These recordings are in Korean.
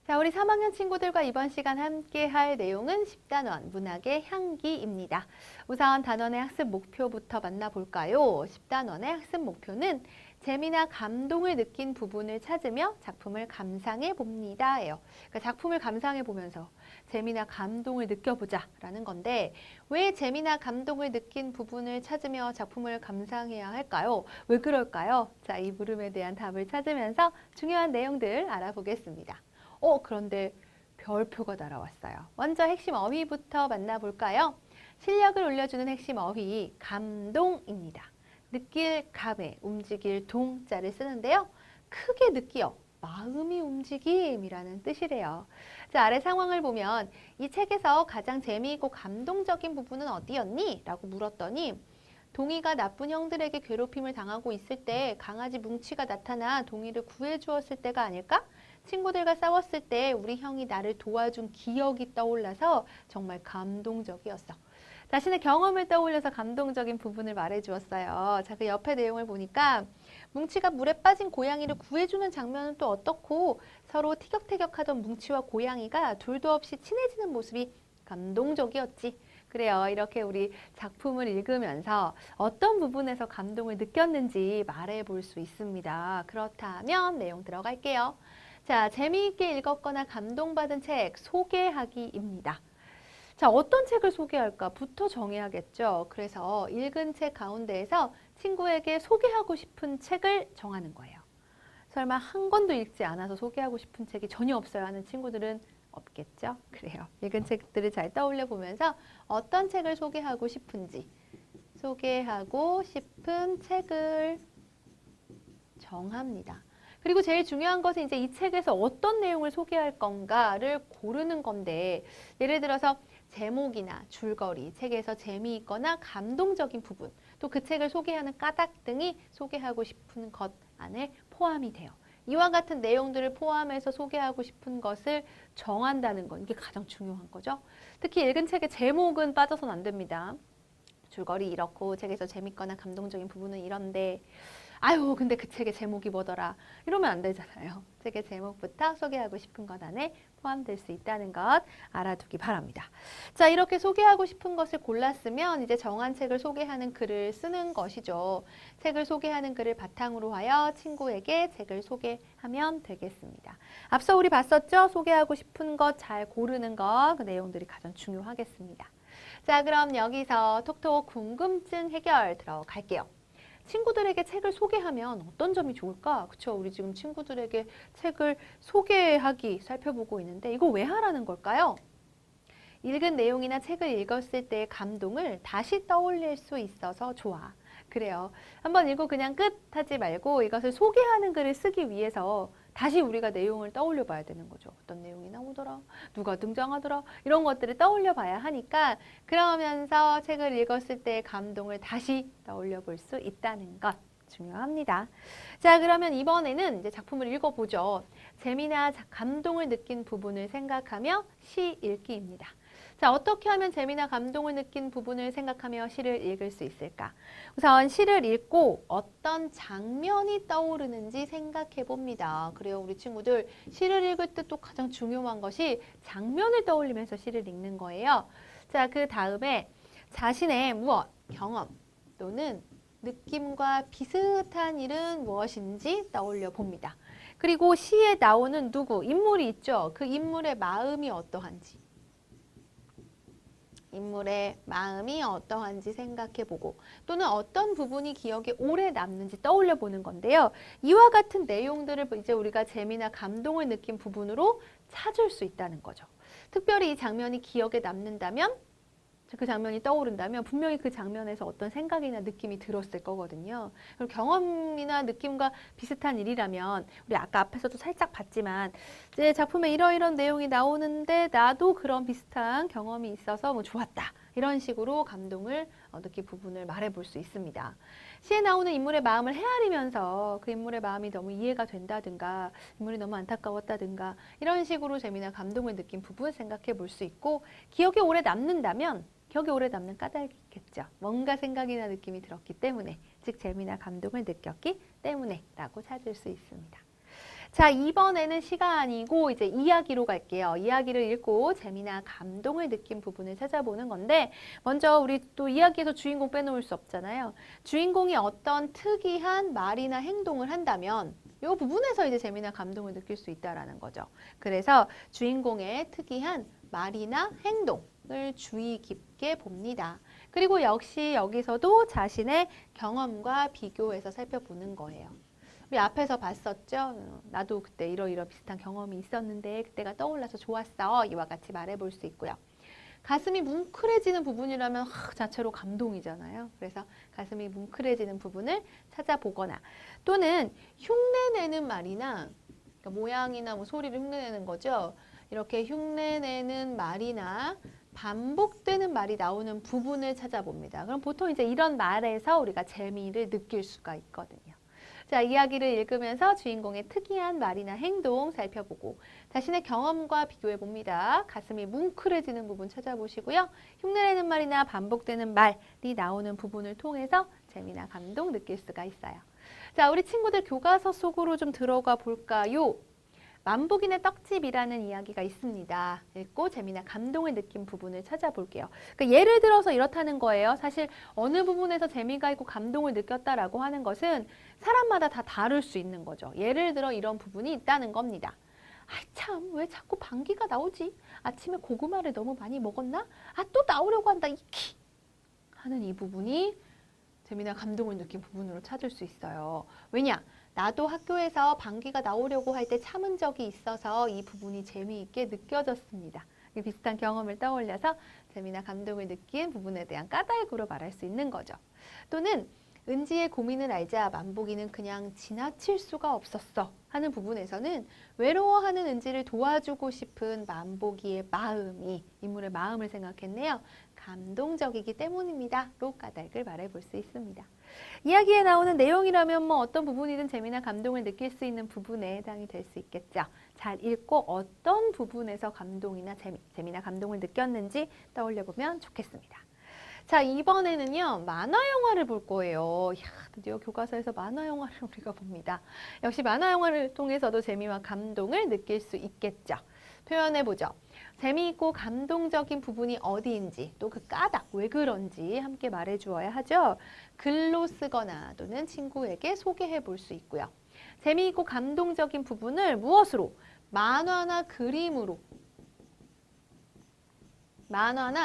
자, 우리 3학년 친구들과 이번 시간 함께 할 내용은 10단원 문학의 향기입니다. 우선 단원의 학습 목표부터 만나볼까요? 10단원의 학습 목표는 재미나 감동을 느낀 부분을 찾으며 작품을 감상해 봅니다. 예요. 그러니까 작품을 감상해 보면서 재미나 감동을 느껴보자 라는 건데 왜 재미나 감동을 느낀 부분을 찾으며 작품을 감상해야 할까요? 왜 그럴까요? 자, 이 물음에 대한 답을 찾으면서 중요한 내용들 알아보겠습니다. 그런데 별표가 날아왔어요. 먼저 핵심 어휘부터 만나볼까요? 실력을 올려주는 핵심 어휘, 감동입니다. 느낄 감에 움직일 동자를 쓰는데요. 크게 느끼어 마음이 움직임이라는 뜻이래요. 자, 아래 상황을 보면 이 책에서 가장 재미있고 감동적인 부분은 어디였니? 라고 물었더니 동이가 나쁜 형들에게 괴롭힘을 당하고 있을 때 강아지 뭉치가 나타나 동이를 구해주었을 때가 아닐까? 친구들과 싸웠을 때 우리 형이 나를 도와준 기억이 떠올라서 정말 감동적이었어. 자신의 경험을 떠올려서 감동적인 부분을 말해주었어요. 자, 그 옆에 내용을 보니까 뭉치가 물에 빠진 고양이를 구해주는 장면은 또 어떻고 서로 티격태격하던 뭉치와 고양이가 둘도 없이 친해지는 모습이 감동적이었지. 그래요. 이렇게 우리 작품을 읽으면서 어떤 부분에서 감동을 느꼈는지 말해볼 수 있습니다. 그렇다면 내용 들어갈게요. 자, 재미있게 읽었거나 감동받은 책 소개하기입니다. 자, 어떤 책을 소개할까부터 정해야겠죠. 그래서 읽은 책 가운데에서 친구에게 소개하고 싶은 책을 정하는 거예요. 설마 한 권도 읽지 않아서 소개하고 싶은 책이 전혀 없어요 하는 친구들은 없겠죠. 그래요. 읽은 책들을 잘 떠올려 보면서 어떤 책을 소개하고 싶은지 소개하고 싶은 책을 정합니다. 그리고 제일 중요한 것은 이제 이 책에서 어떤 내용을 소개할 건가를 고르는 건데 예를 들어서 제목이나 줄거리, 책에서 재미있거나 감동적인 부분, 또 그 책을 소개하는 까닭 등이 소개하고 싶은 것 안에 포함이 돼요. 이와 같은 내용들을 포함해서 소개하고 싶은 것을 정한다는 건 이게 가장 중요한 거죠. 특히 읽은 책의 제목은 빠져서는 안 됩니다. 줄거리 이렇고 책에서 재밌거나 감동적인 부분은 이런데 아유 근데 그 책의 제목이 뭐더라 이러면 안 되잖아요. 책의 제목부터 소개하고 싶은 것 안에 포함될 수 있다는 것 알아두기 바랍니다. 자, 이렇게 소개하고 싶은 것을 골랐으면 이제 정한 책을 소개하는 글을 쓰는 것이죠. 책을 소개하는 글을 바탕으로 하여 친구에게 책을 소개하면 되겠습니다. 앞서 우리 봤었죠? 소개하고 싶은 것 잘 고르는 것, 그 내용들이 가장 중요하겠습니다. 자, 그럼 여기서 톡톡 궁금증 해결 들어갈게요. 친구들에게 책을 소개하면 어떤 점이 좋을까? 그쵸? 우리 지금 친구들에게 책을 소개하기 살펴보고 있는데 이거 왜 하라는 걸까요? 읽은 내용이나 책을 읽었을 때의 감동을 다시 떠올릴 수 있어서 좋아. 그래요. 한번 읽고 그냥 끝 하지 말고 이것을 소개하는 글을 쓰기 위해서 다시 우리가 내용을 떠올려 봐야 되는 거죠. 어떤 내용이 나오더라? 누가 등장하더라? 이런 것들을 떠올려 봐야 하니까 그러면서 책을 읽었을 때의 감동을 다시 떠올려 볼 수 있다는 것 중요합니다. 자, 그러면 이번에는 이제 작품을 읽어보죠. 재미나 감동을 느낀 부분을 생각하며 시 읽기입니다. 자, 어떻게 하면 재미나 감동을 느낀 부분을 생각하며 시를 읽을 수 있을까? 우선 시를 읽고 어떤 장면이 떠오르는지 생각해 봅니다. 그래요, 우리 친구들 시를 읽을 때 또 가장 중요한 것이 장면을 떠올리면서 시를 읽는 거예요. 자, 그 다음에 자신의 무엇, 경험 또는 느낌과 비슷한 일은 무엇인지 떠올려 봅니다. 그리고 시에 나오는 누구, 인물이 있죠. 그 인물의 마음이 어떠한지. 인물의 마음이 어떠한지 생각해보고 또는 어떤 부분이 기억에 오래 남는지 떠올려 보는 건데요. 이와 같은 내용들을 이제 우리가 재미나 감동을 느낀 부분으로 찾을 수 있다는 거죠. 특별히 이 장면이 기억에 남는다면 그 장면이 떠오른다면 분명히 그 장면에서 어떤 생각이나 느낌이 들었을 거거든요. 그리고 경험이나 느낌과 비슷한 일이라면 우리 아까 앞에서도 살짝 봤지만 이제 작품에 이러이런 내용이 나오는데 나도 그런 비슷한 경험이 있어서 뭐 좋았다. 이런 식으로 감동을 느낀 부분을 말해볼 수 있습니다. 시에 나오는 인물의 마음을 헤아리면서 그 인물의 마음이 너무 이해가 된다든가 인물이 너무 안타까웠다든가 이런 식으로 재미나 감동을 느낀 부분 생각해 볼 수 있고 기억에 오래 남는다면 기억에 오래 남는 까닭이 있겠죠. 뭔가 생각이나 느낌이 들었기 때문에 즉 재미나 감동을 느꼈기 때문에 라고 찾을 수 있습니다. 자, 이번에는 시가 아니고 이제 이야기로 갈게요. 이야기를 읽고 재미나 감동을 느낀 부분을 찾아보는 건데 먼저 우리 또 이야기에서 주인공 빼놓을 수 없잖아요. 주인공이 어떤 특이한 말이나 행동을 한다면 이 부분에서 이제 재미나 감동을 느낄 수 있다라는 거죠. 그래서 주인공의 특이한 말이나 행동을 주의 깊게 봅니다. 그리고 역시 여기서도 자신의 경험과 비교해서 살펴보는 거예요. 우리 앞에서 봤었죠? 나도 그때 이러이러 비슷한 경험이 있었는데 그때가 떠올라서 좋았어. 이와 같이 말해볼 수 있고요. 가슴이 뭉클해지는 부분이라면 자체로 감동이잖아요. 그래서 가슴이 뭉클해지는 부분을 찾아보거나 또는 흉내내는 말이나 그러니까 모양이나 뭐 소리를 흉내내는 거죠. 이렇게 흉내내는 말이나 반복되는 말이 나오는 부분을 찾아봅니다. 그럼 보통 이제 이런 말에서 우리가 재미를 느낄 수가 있거든요. 자, 이야기를 읽으면서 주인공의 특이한 말이나 행동 살펴보고 자신의 경험과 비교해 봅니다. 가슴이 뭉클해지는 부분 찾아보시고요. 흉내내는 말이나 반복되는 말이 나오는 부분을 통해서 재미나 감동 느낄 수가 있어요. 자, 우리 친구들 교과서 속으로 좀 들어가 볼까요? 만복인의 떡집이라는 이야기가 있습니다. 읽고 재미나 감동을 느낀 부분을 찾아볼게요. 그러니까 예를 들어서 이렇다는 거예요. 사실 어느 부분에서 재미가 있고 감동을 느꼈다라고 하는 것은 사람마다 다 다를 수 있는 거죠. 예를 들어 이런 부분이 있다는 겁니다. 아, 참, 왜 자꾸 방귀가 나오지? 아침에 고구마를 너무 많이 먹었나? 아, 또 나오려고 한다, 이키! 하는 이 부분이 재미나 감동을 느낀 부분으로 찾을 수 있어요. 왜냐? 나도 학교에서 방귀가 나오려고 할 때 참은 적이 있어서 이 부분이 재미있게 느껴졌습니다. 비슷한 경험을 떠올려서 재미나 감동을 느낀 부분에 대한 까닭으로 말할 수 있는 거죠. 또는 은지의 고민을 알자 만복이는 그냥 지나칠 수가 없었어 하는 부분에서는 외로워하는 은지를 도와주고 싶은 만복이의 마음이 인물의 마음을 생각했네요. 감동적이기 때문입니다. 로 까닭을 말해볼 수 있습니다. 이야기에 나오는 내용이라면 뭐 어떤 부분이든 재미나 감동을 느낄 수 있는 부분에 해당이 될 수 있겠죠. 잘 읽고 어떤 부분에서 감동이나 재미나 감동을 느꼈는지 떠올려보면 좋겠습니다. 자, 이번에는요, 만화 영화를 볼 거예요. 이야, 드디어 교과서에서 만화 영화를 우리가 봅니다. 역시 만화 영화를 통해서도 재미와 감동을 느낄 수 있겠죠. 표현해보죠. 재미있고 감동적인 부분이 어디인지 또 그 까닭, 왜 그런지 함께 말해주어야 하죠. 글로 쓰거나 또는 친구에게 소개해 볼 수 있고요. 재미있고 감동적인 부분을 무엇으로? 만화나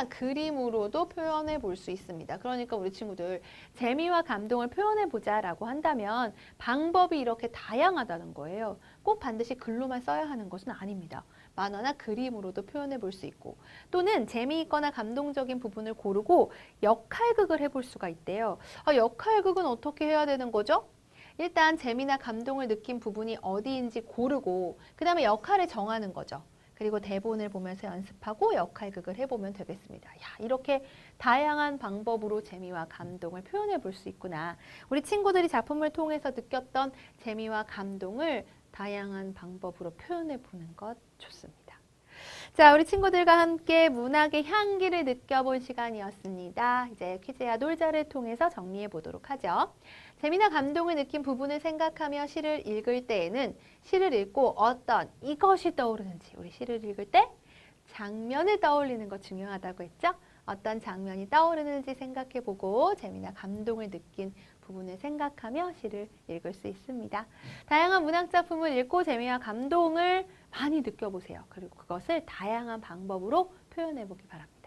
그림으로도 표현해 볼 수 있습니다. 그러니까 우리 친구들 재미와 감동을 표현해 보자라고 한다면 방법이 이렇게 다양하다는 거예요. 꼭 반드시 글로만 써야 하는 것은 아닙니다. 만화나 그림으로도 표현해 볼 수 있고 또는 재미있거나 감동적인 부분을 고르고 역할극을 해볼 수가 있대요. 역할극은 어떻게 해야 되는 거죠? 일단 재미나 감동을 느낀 부분이 어디인지 고르고 그 다음에 역할을 정하는 거죠. 그리고 대본을 보면서 연습하고 역할극을 해보면 되겠습니다. 야, 이렇게 다양한 방법으로 재미와 감동을 표현해 볼 수 있구나. 우리 친구들이 작품을 통해서 느꼈던 재미와 감동을 다양한 방법으로 표현해 보는 것 좋습니다. 자, 우리 친구들과 함께 문학의 향기를 느껴본 시간이었습니다. 이제 퀴즈야 놀자를 통해서 정리해 보도록 하죠. 재미나 감동을 느낀 부분을 생각하며 시를 읽을 때에는 시를 읽고 어떤 이것이 떠오르는지 우리 시를 읽을 때 장면을 떠올리는 거 중요하다고 했죠? 어떤 장면이 떠오르는지 생각해보고 재미나 감동을 느낀 부분을 생각하며 시를 읽을 수 있습니다. 다양한 문학작품을 읽고 재미와 감동을 많이 느껴보세요. 그리고 그것을 다양한 방법으로 표현해보기 바랍니다.